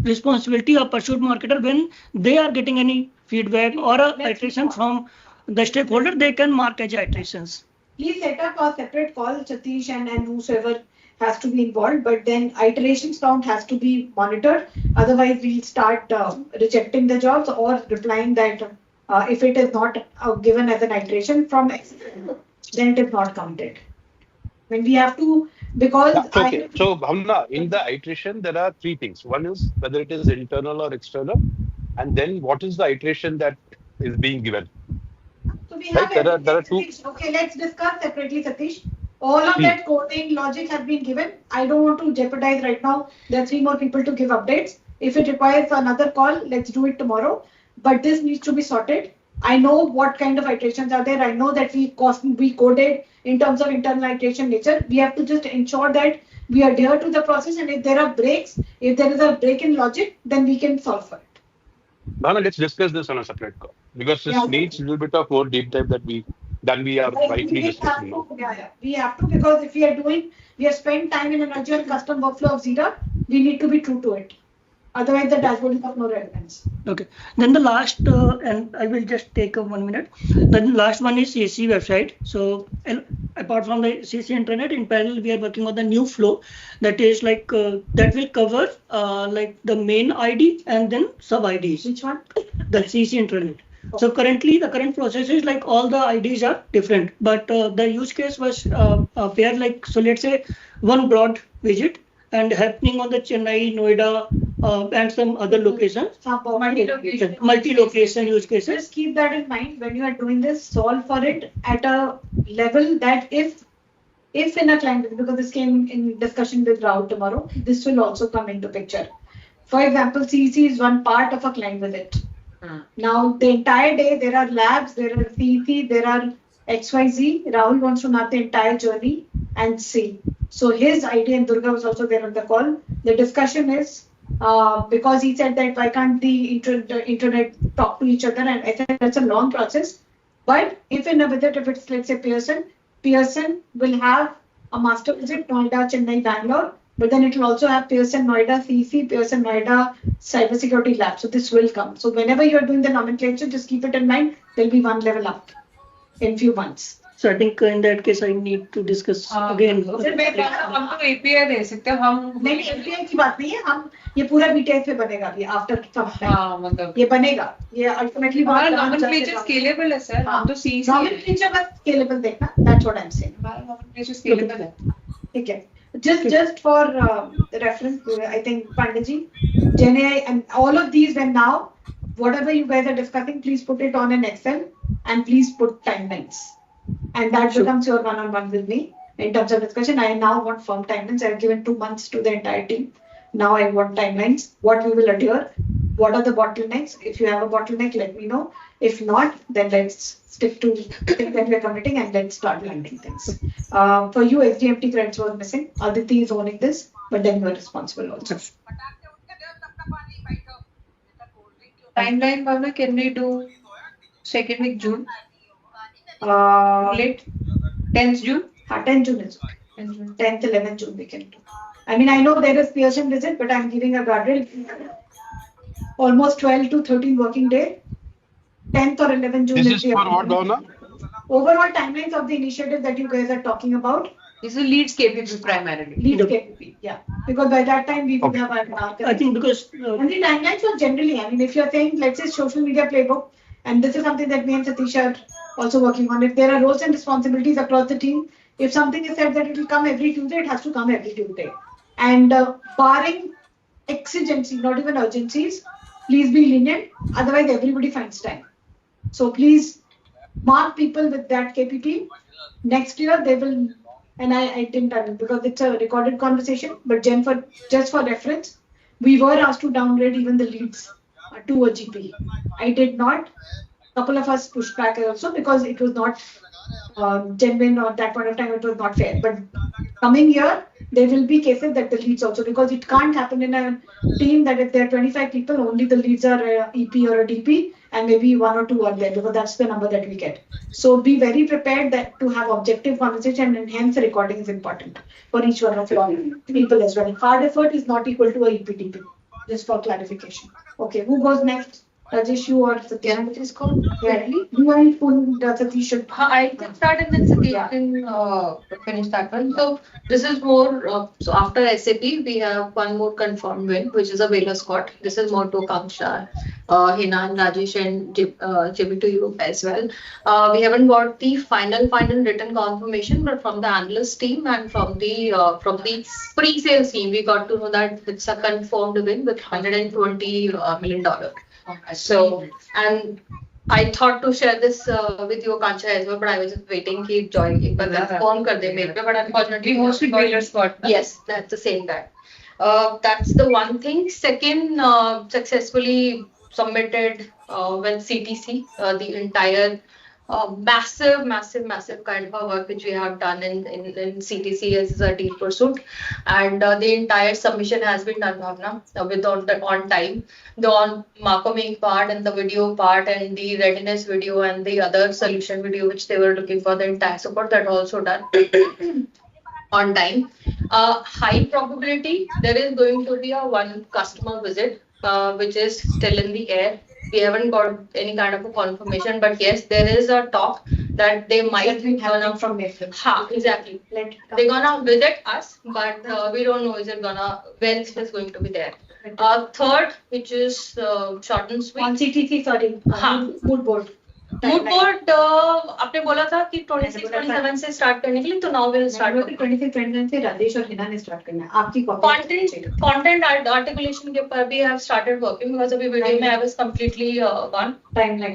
responsibility of pursuit marketer. When they are getting any feedback or a iteration from the stakeholder, they can mark as iterations. Please set up a separate call, Satish and whosoever has to be involved, but then iterations count has to be monitored. Otherwise, we'll start rejecting the jobs or replying that if it is not given as an iteration from X, then it is not counted. When we have to, because that's okay. So, Bhavna, in the iteration, there are three things. One is whether it is internal or external, and then what is the iteration that is being given. So we Right? have There are everything, two. Satish. Okay, let's discuss separately, Satish. All of Hmm. that coding logic has been given. I don't want to jeopardize right now. There are 3 more people to give updates. If it requires another call, let's do it tomorrow. But this needs to be sorted. I know what kind of iterations are there. I know that we coded in terms of internal iteration nature. We have to just ensure that we adhere to the process. And if there are breaks, if there is a break in logic, then we can solve for it. Bhavna, let's discuss this on a separate call because Yeah. this needs a little bit of more deep dive than we are rightly We have discussing to, now. yeah, we have to, because if we have spent time in an agile custom workflow of Jira, we need to be true to it. Otherwise, the dashboard is of no relevance. Okay. Then the last, and I will just take 1 minute. Then last one is CC website. So apart from the CC internet, in parallel we are working on the new flow that is like that will cover like the main ID and then sub IDs. Which one? The CC internet. So currently the current process is like all the IDs are different, but the use case was where like, so let's say one broad widget and happening on the Chennai, Noida, and some other locations. Multi-location use cases. Just keep that in mind when you are doing this. Solve for it at a level that if in a client, because this came in discussion with Rahul tomorrow, this will also come into picture. For example, CC is one part of a client visit. Now, the entire day, there are labs, there are CEC, there are XYZ. Rahul wants to map the entire journey and see. So his idea, and Durga was also there on the call, the discussion is, because he said that why can't the internet talk to each other, and I said that's a long process. But if in a visit, if it's, let's say, Pearson will have a master visit, Noida, Chennai, Bangalore, but then it will also have Pearson Noida CC, Pearson Noida Cybersecurity Lab. So this will come. So whenever you're doing the nomenclature, just keep it in mind. There'll be one level up in few months. So I think in that case I need to discuss again. Sir मैं कह रहा हूँ, हम तो API दे सकते हैं हम नहीं API की बात नहीं है, हम ये पूरा BTS पे बनेगा अभी आफ्टर सम टाइम. हाँ मतलब ये बनेगा, ये अल्टीमेटली हमारा nomenclature scalable है सर, हम तो CC nomenclature बस scalable देखना. That's what I'm saying. हमारा nomenclature scalable है. ठीक है. Just for reference, I think Panditji, GenAI and all of these, when now whatever you guys are discussing, please put it on an Excel and please put timelines. And that becomes your one-on-one with me in terms of discussion. I now want firm timelines. I've given 2 months to the entire team. Now I want timelines. What we will adhere. What are the bottlenecks? If you have a bottleneck, let me know. If not, then let's stick to things that we're committing and let's start landing things. For you, SDMT credits was missing. Aditi is owning this, but then you're responsible also. Timeline, Bhavna, can we do Second week June, Uh, late 10th June. 10th June is okay. 10th, 11th June we can do. I mean, I know there is Pearson visit, but I'm giving a guardrail. Almost 12 to 13 working day. 10th or 11th June This is is the for what, Governor? overall timelines of the initiative that you guys are talking about. This is Leeds KPP primarily. Lead Yep. KPP, yeah. Because by that time we would Okay. have our I think because and the timelines were generally, I mean, if you're saying, let's say social media playbook, and this is something that me and Satish are also working on. If there are roles and responsibilities across the team, if something is said that it will come every Tuesday, it has to come every Tuesday. And barring exigency, not even urgencies, please be lenient. Otherwise, everybody finds time. So please mark people with that KPP. Next year they will, and I didn't tell you because it's a recorded conversation, but just for reference, we were asked to downgrade even the leads to a GP. I did not. Couple of us pushed back also because it was not genuine, or at that point of time it was not fair. But coming year, there will be cases that the leads also, because it can't happen in a team that if there are 25 people, only the leads are a EP or a DP, and maybe one or two are there, because that's the number that we get. So be very prepared that to have objective conversation, and hence the recording is important for each one of your people as well. Hard effort is not equal to a EPDP, just for clarification. Okay, who goes next? Rajesh, you or Satya? It is called Gladly. You and Satish should. I can start and then Satish Yeah. can finish that one. So this is more, so after SAP, we have one more confirmed win, which is a Baylor Scott. This is more to Kamsha, Hina, Rajesh and Jimmy to you as well. We haven't got the final written confirmation, but from the analyst team and from the pre-sales team, we got to know that it's a confirmed win with $120 million. So, and I thought to share this with you, Kancha, as well, but I was just waiting keep joining. But then phone kar de mail pe, but unfortunately, hosted Baylor Scott. Yes, that's the same guy. That's the one thing. Second, successfully submitted with CTC the entire massive kind of a work which we have done in CTC as a deal pursuit, and the entire submission has been done, Bhavna, with on time. The on marketing part and the video part and the readiness video and the other solution video which they were looking for, the entire support, that also done on time. High probability there is going to be a one customer visit which is still in the air. We haven't got any kind of a confirmation, but yes, there is a talk that they might Something happening from April. exactly. Let They're gonna visit us, but we don't know is it gonna when it is going to be there. Third, which is short and sweet. on CTC, sorry, हाँ. mood board. Mood board आपने बोला था कि 26-27 से start करने के लिए, तो नाउ विल स्टार्ट 26-27 से राजेश और हिना ने स्टार्ट करना है आपकी कंटेंट आर्टिकुलेशन के ऊपर भी हैव स्टार्टेड वर्किंग, बिकॉज़ अभी वीडियो में I was completely gone timeline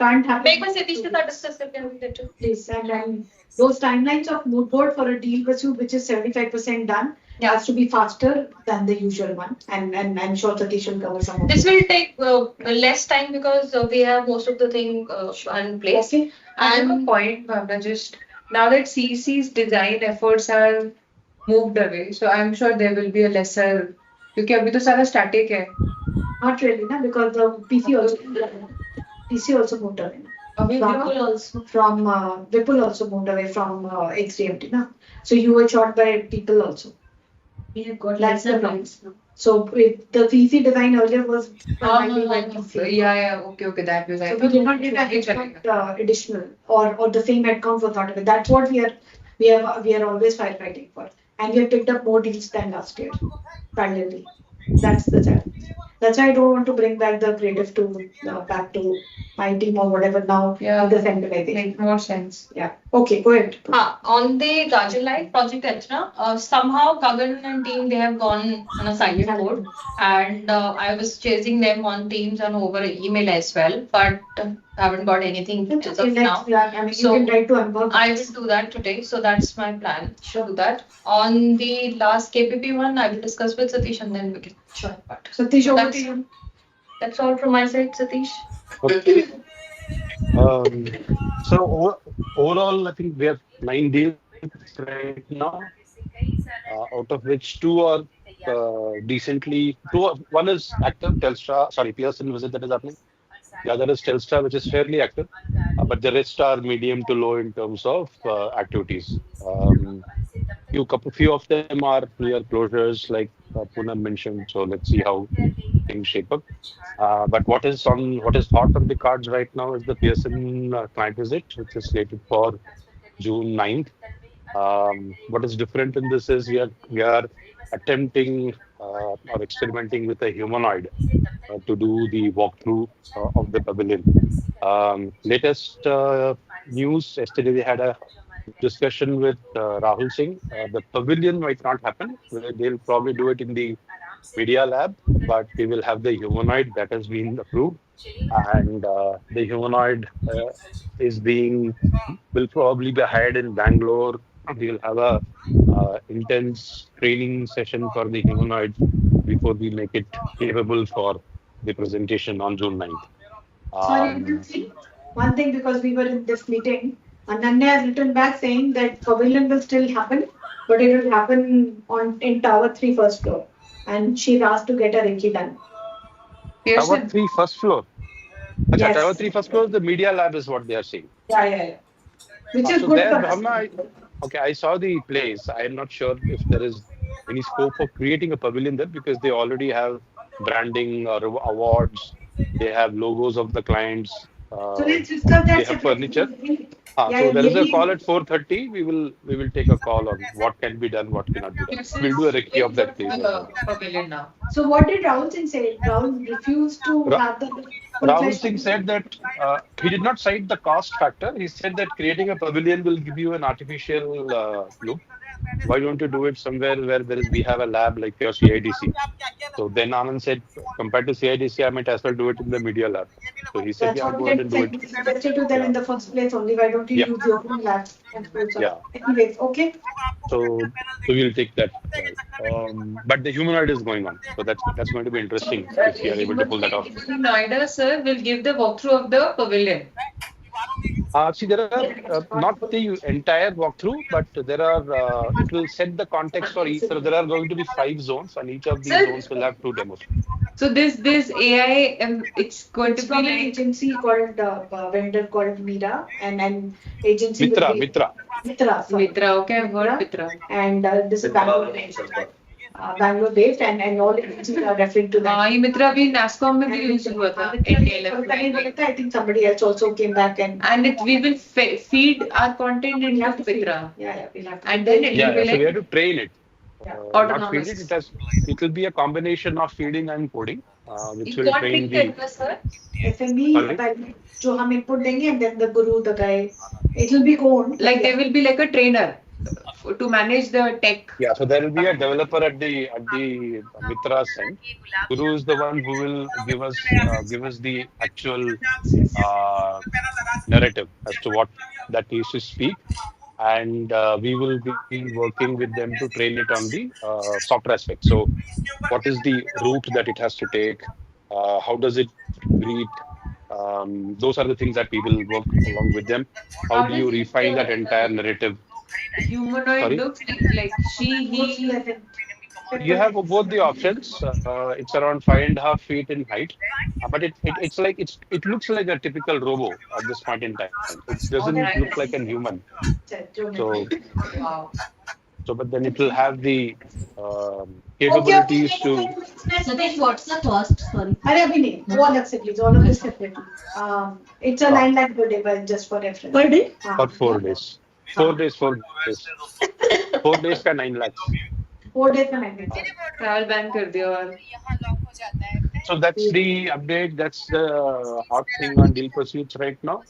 can't happen. मैं एक बार सतीश के साथ डिस्कस करके हम देते हैं. Please, and those timelines of mood board for a deal pursuit which is 75% done has to be faster than the usual one, and I'm sure Satish will cover some of This will take less time because we have most of the thing in place. Okay. I have a And point, Bhavna, just now that CC's design efforts are moved away, so I'm sure there will be a lesser, क्योंकि अभी तो सारा static है. Not really, na, because the PC also moved away. Vipul also. From Vipul also moved away from XDMT, na. So you were shot by people also. We have got That's the lesser problem. plans now. So the PC design earlier was primarily by PC. Yeah, okay, that was. So we did not get a headcount additional, or the same headcount was not available. That's what we are always firefighting for, and we have picked up more deals than last year, parallelly. That's the challenge. That's why I don't want to bring back the creative to back to my team or whatever now. Yeah. With the centralization. Makes more sense. Yeah. Okay, go ahead. On the Gajan Light Project Etna, somehow Gagan and team, they have gone on a silent mode, and I was chasing them on Teams and over email as well, but haven't got anything as of now. Yeah, I mean, So, you can try to unwork. I will do that today, so that's my plan. To do that. On the last KPP one, I will discuss with Satish and then we can short part. Satish, over That's- to you. That's all from my side, Satish. Okay. So overall, I think we have 9 deals right now, out of which 2 are decently. One is active, Telstra, sorry, Pearson visit that is happening. The other is Telstar, which is fairly active, but the rest are medium to low in terms of activities. Few of them are near closures, like Poonam mentioned. So let's see how things shape up. But what is hot on the cards right now is the Pearson client visit, which is slated for June 9th. What is different in this is we are attempting or experimenting with a humanoid to do the walkthrough of the pavilion. Latest news yesterday, we had a discussion with Rahul Singh. The pavilion might not happen. They'll probably do it in the media lab, but we will have the humanoid that has been approved, and the humanoid is being will probably be hired in Bangalore. We will have a intense training session for the humanoid before we make it capable for the presentation on June 9th. Sorry, Um, one thing, because we were in this meeting, Ananya has written back saying that pavilion will still happen, but it will happen in Tower 3 first floor. And she's asked to get a Reiki done. Tower Pearson. 3 first floor. Acha, Yes. Tower 3 first floor, the media lab is what they are saying. Yeah. Which is So good there, for us. Bhavna, okay, I saw the place. I am not sure if there is any scope for creating a pavilion there because they already have branding or awards. They have logos of the clients. So let's discuss They that have furniture. separately. So there is a call Maybe. at 4:30. We will take a call on what can be done, what cannot be done. This We'll do a is recce of that place as the well. pavilion now. So what did Rahul Singh say? Rahul refused to Ra- have the Rahul full-fledged Singh said that he did not cite the cost factor. He said that creating a pavilion will give you an artificial look. Why don't you do it somewhere where we have a lab like your CIDC? So then Anand said, compared to CIDC, I might as well do it in the media lab. So he said, That's yeah, what go we ahead had and do said. it. We suggested to them Yeah, in the first place only. Why don't you yeah, use your own lab and do it? yeah. Anyways, okay. So we'll take that call. But the humanoid is going on, so that's going to be interesting if we are able to pull that off. Noida, sir, will give the walkthrough of the pavilion. See, there are not the entire walkthrough, but there are. It will set the context for each. So there are going to be 5 zones, and each of these Sir, zones will have 2 demos. so this AI, it's going It's to be from an like agency called vendor called Mira, and an agency will Mitra, be Mitra. Mitra. Sorry. Mitra. Okay, I've heard Mitra. Mitra. And this is Bangalore based. Bangalore based, and all agencies are referring to that. ये मित्रा भी NASSCOM में भी use हुआ था NTLF में. I think somebody else also came back And we will feed our content we into have to feed. Mitra. Yeah, we'll have to. And then it Yeah, will be so we have like to train it. Yeah. Not feed it. It will be a combination of feeding and coding, which will कौन train pick the. करेगा sir? FME, Sorry? जो हम input देंगे, and then the guru, the guy, it will be owned. Like they will be like a trainer to manage the tech. Yeah, so there will be a developer at the Mitra's end. Guru is the one who will give us the actual uh, narrative as to what that needs to speak, and we will be working with them to train it on the software aspect. So, what is the route that it has to take? How does it greet? Those are the things that we will work along with them. How How do you does refine that entire narrative? humanoid Sorry? looks like she, he? You have both the options. It's around 5.5 feet in height, but it looks like a typical robo at this point in time. It doesn't look like a human. So Wow. but then it will have the capabilities to. Satish, what's the cost? Sorry. अरे अभी नहीं, वो अलग से please, all of this separately. It's a 9 lakh per day, but just for reference. Per day? For 4 days. 4 days. 4 days का 9 lakhs. 4 days का 9 lakh. Travel ban कर दिया और So that's the update. That's the hot thing on deal pursuits right now.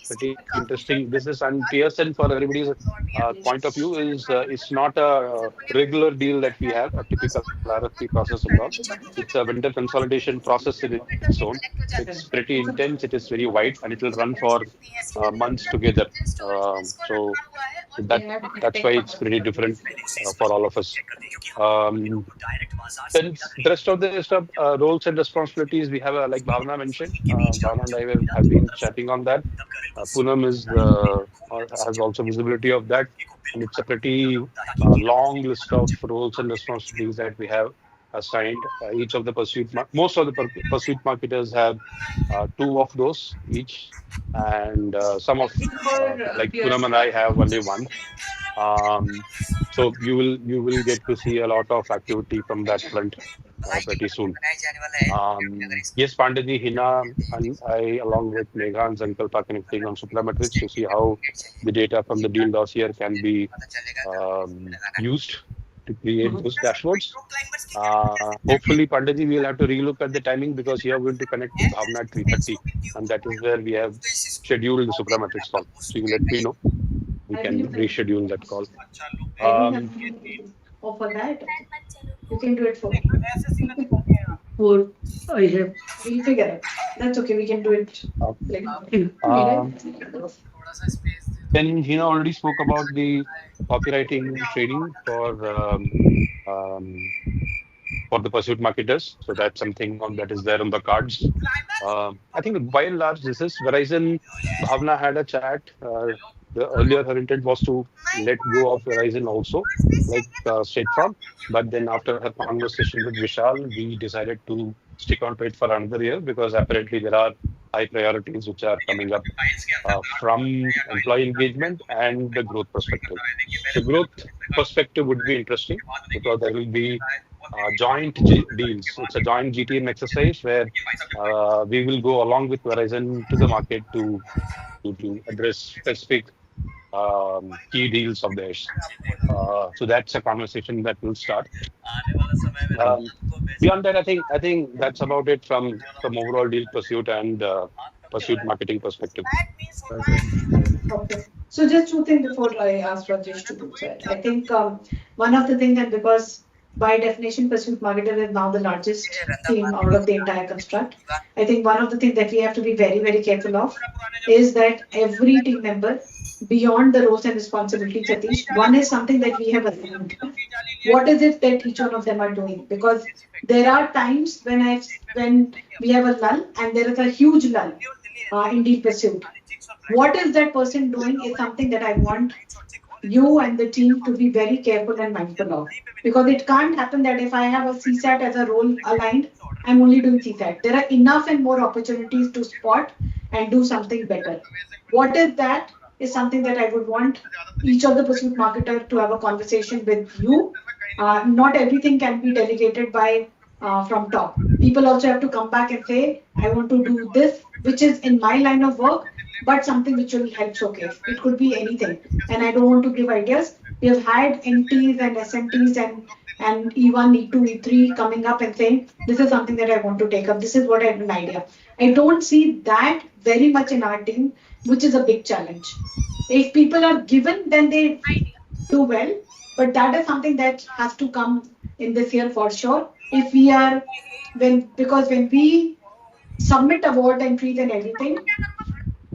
Pretty interesting. This is on Pearson for everybody's point of view is it's not a regular deal that we have, a typical RFP process and all. It's a vendor consolidation process in its own. It's pretty intense. It is very wide and it will run for months together. So that's why it's pretty different for all of us. Then the rest of roles and responsibilities we have, like Bhavna mentioned. Bhavna and I have been chatting on that. Poonam has also visibility of that, and it's a pretty long list of roles and responsibilities that we have. assigned. Each of the most of the pursuit marketers have two of those each, and some of For like Poonam and I have only one. Um, so you will get to see a lot of activity from that front pretty soon. Yes, Pandaji, Hina, and I, along with Megha and Sankalpa, connecting on Suprametrics to see how the data from the deal dossier can be used to create those dashboards. Hopefully, Pandaji, we'll have to relook at the timing because you are going to connect with Bhavna at 3:30, and that is where we have scheduled the Suprametrics call. So you let me know. We I can will. reschedule that call. I don't Um, have offer that. You can do it for me. Or I have. We'll figure it. That's okay. We can do it. uh, Like, um, then Hina already spoke about the copywriting training um, for the pursuit marketers. So that's something that is there on the cards. I think by and large, this is Verizon. Bhavna had a chat. The earlier her intent was to let go of Verizon also, like State Farm. But then after her conversation with Vishal, we decided to stick on to it for another year because apparently there are high priorities which are coming up from employee engagement and the growth perspective. The growth perspective would be interesting because there will be joint deals. It's a joint GTM exercise where we will go along with Verizon to the market to address specific key deals of theirs. So that's a conversation that will start. Um, Beyond that, I think that's about it from overall deal pursuit and pursuit marketing perspective. okay. So just two things before I ask Rajesh to do that. I think one of the things that because by definition, Pursuit Marketer is now the largest team out of the entire construct. I think one of the things that we have to be very, very careful of is that every team member, beyond the roles and responsibilities, Satish, one is something that we have assumed. What is it that each one of them are doing? Because there are times when we have a lull and there is a huge lull in deal pursuit. What is that person doing is something that I want you and the team to be very careful and mindful of. Because it can't happen that if I have a CSAT as a role aligned, I'm only doing CSAT. There are enough and more opportunities to spot and do something better. What is that? Is something that I would want each of the pursuit marketer to have a conversation with you. Not everything can be delegated by from top. People also have to come back and say, I want to do this, which is in my line of work, but something which will help showcase. It could be anything. And I don't want to give ideas. We have had NTs and SMTs and E1, E2, E3 coming up and saying, this is something that I want to take up. This is what I have an idea. I don't see that very much in our team, which is a big challenge. If people are given, then they do well. But that is something that has to come in this year for sure. If we are, because when we submit award entries and everything,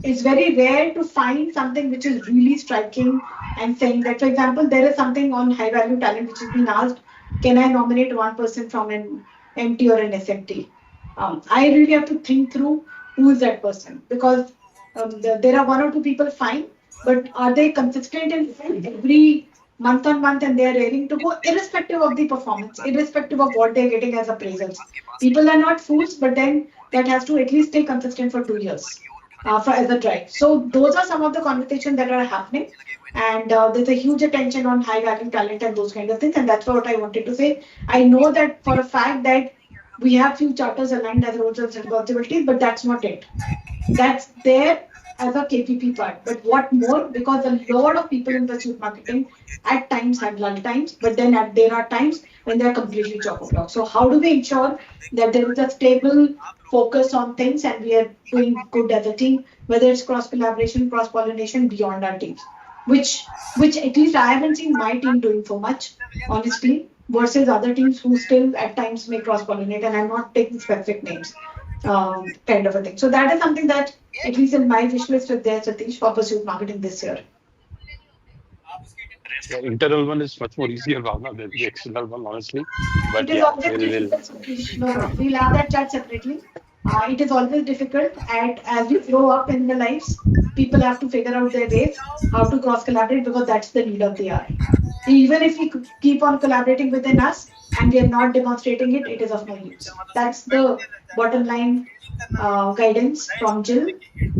it's very rare to find something which is really striking and saying that, for example, there is something on high value talent which has been asked, can I nominate one person from an MT or an SMT? I really have to think through who is that person because there are one or two people fine, but are they consistent in every month on month and they are raring to go irrespective of the performance, irrespective of what they're getting as appraisals. People are not fools, but then that has to at least stay consistent for 2 years. As a drive. So those are some of the conversations that are happening. And there's a huge attention on high value talent and those kind of things. And that's what I wanted to say. I know that for a fact that we have few charters aligned as roles and responsibilities, but that's not it. That's there as a KPP part. But what more? Because a lot of people in pursuit marketing at times have lull times, but then there are times when they're completely chock-a-block. So how do we ensure that there is a stable focus on things and we are doing good as a team, whether it's cross collaboration, cross pollination beyond our teams, which at least I haven't seen my team doing so much, honestly, versus other teams who still at times may cross pollinate, and I'm not taking specific names, kind of a thing. So that is something that at least in my wish list is there, Satish, for pursuit marketing this year. The internal one is much more easier, Bhavna, than the external one, honestly. But It is yeah, always difficult, Satish. No, we'll have that chat separately. It is always difficult, and as we grow up in the lives, people have to figure out their ways how to cross collaborate because that's the need of the hour. Even if we keep on collaborating within us and we are not demonstrating it, it is of no use. That's the bottom line guidance from Jill,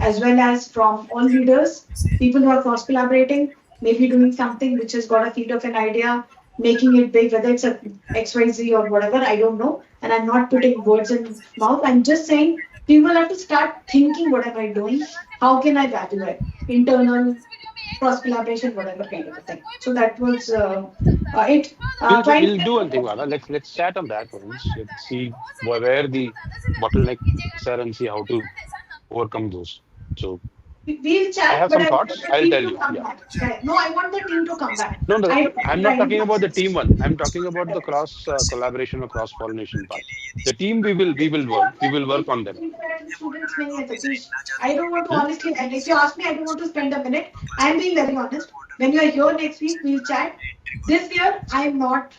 as well as from all leaders, people who are cross collaborating, maybe doing something which has got a seed of an idea, making it big, whether it's a XYZ or whatever, I don't know. And I'm not putting words in mouth. I'm just saying people have to start thinking, what am I doing? How can I value it? Internal cross collaboration, whatever kind of a thing. So that was it. We'll do one thing, Vana. Let's chat on that once. Let's see where the bottlenecks are and see how to overcome those. So We'll I chat, have but some I want thoughts. the I'll team tell to you. come Yeah. back. No, I want the team to come back. No, no, I don't I'm not trying talking about the to team one. I'm talking about the cross collaboration or cross pollination part. The team we will work on them. students नहीं है Satish. I don't want to honestly, and if you ask me, I don't want to spend a minute. I'm being very honest. When you are here next week, we'll chat. This year, I'm not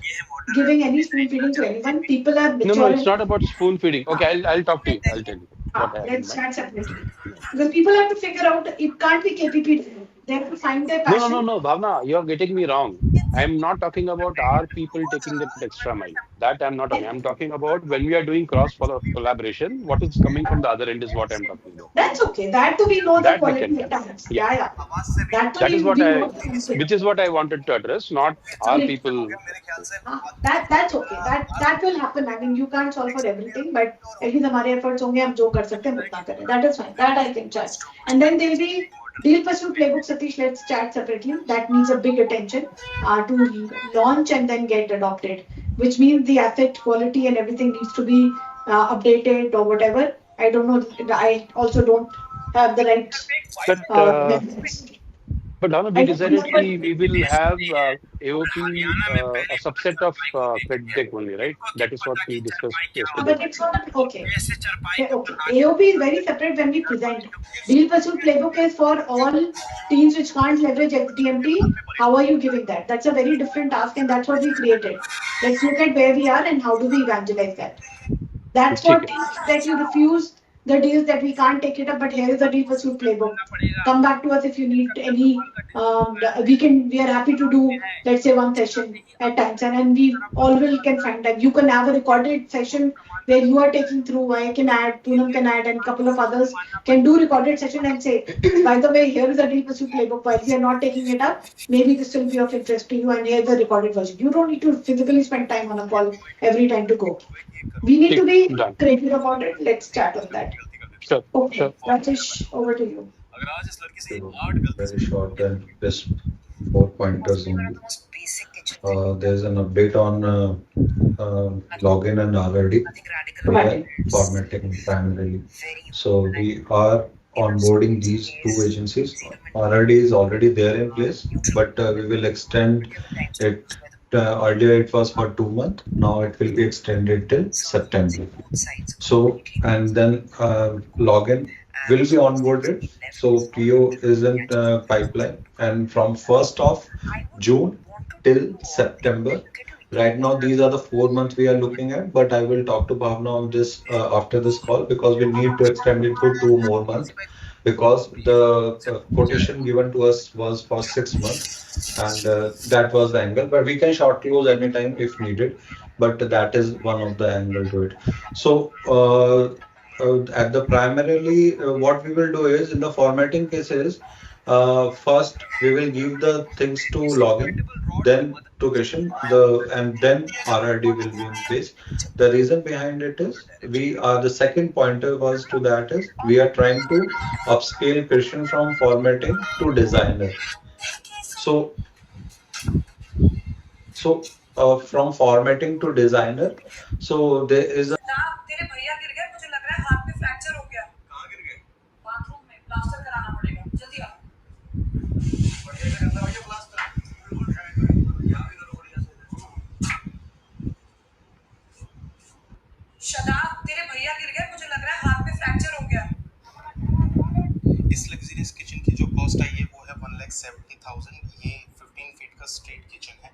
giving any spoon feeding to anyone. People are No, mature it's not about spoon feeding. Okay, I'll talk to you. I'll tell you what I have in let's mind. chat separately. Because people have to figure out it can't be KPP. They have to find their passion. No, Bhavna, you're getting me wrong. I'm not talking about our people taking that extra mile. That I'm not talking. I'm talking about when we are doing collaboration, what is coming from the other end is what I'm talking about. That's okay. That too we know the That we can quality at tell. times. Yeah. Yeah, yeah. That too That is what we know the which is what I wanted to address, not our people. that's okay. That will happen. I mean, you can't solve for everything, but at least हमारे efforts होंगे हम जो कर सकते हैं हम उतना करें. That is fine. That I can chat. And then there'll be deal pursuit playbook. Satish, let's chat separately. That needs a big attention to launch and then get adopted, which means the asset quality and everything needs to be updated or whatever. I don't know. I also don't have the right But methods. but Donna, we I don't decided know. we will have AOP a subset of credit deck only, right? That is what we discussed yesterday. But it's not okay. Yeah, okay. AOP is very separate when we present. Deal pursuit playbook is for all teams which can't leverage XDMT. How are you giving that? That's a very different task, and that's what we created. Let's look at where we are and how do we evangelize that. That's for ठीक है. teams that you refuse the deals that we can't take it up, but here is the deal pursuit playbook. Come back to us if you need any. We are happy to do, let's say, one session at times, and then we all will can find that you can have a recorded session where you are taking through. I can add, Poonam can add, and a couple of others can do recorded session and say, by the way, here is the deal pursuit playbook. While we are not taking it up, maybe this will be of interest to you, and here's the recorded version. You don't need to physically spend time on a call every time to go. We need to be Done. creative about it. Let's chat on that. Sure, Okay, sure. Rajesh, over to you. Very short and crisp 4 pointers only. There's an update on login and RRD. We are formatting primarily. So we are onboarding these two agencies. RRD is already there in place, but we will extend it. Earlier it was for 2 months. Now it will be extended till September. So and then login will be onboarded. So PO is in pipeline, and from 1st of June till September. Right now, these are the 4 months we are looking at, but I will talk to Bhavna on this after this call because we need to extend it for 2 more months because the quotation given to us was for 6 months, and that was the angle. But we can short close anytime if needed, but that is one of the angle to it. So at the primarily, what we will do is in the formatting cases, first we will give the things to login, then to Kishan, and then RRD will be in place. The reason behind it is the second pointer was to that is we are trying to upscale Kishan from formatting to designer. So from formatting to designer, so there is a तेरे भैया गिर गए मुझे लग रहा है हाथ में फ्रैक्चर हो गया कहां गिर गए बाथरूम में प्लास्टर कराना पड़ेगा जल्दी आ बढ़िया से करना भैया प्लास्टर बिल्कुल ट्राई करो यहां भी करो बढ़िया से शदाब तेरे भैया गिर गए मुझे लग रहा है हाथ में फ्रैक्चर हो गया इस लग्जरियस किचन की जो कॉस्ट आई है वो है 1,70,000। ये 15 फीट का स्ट्रेट किचन है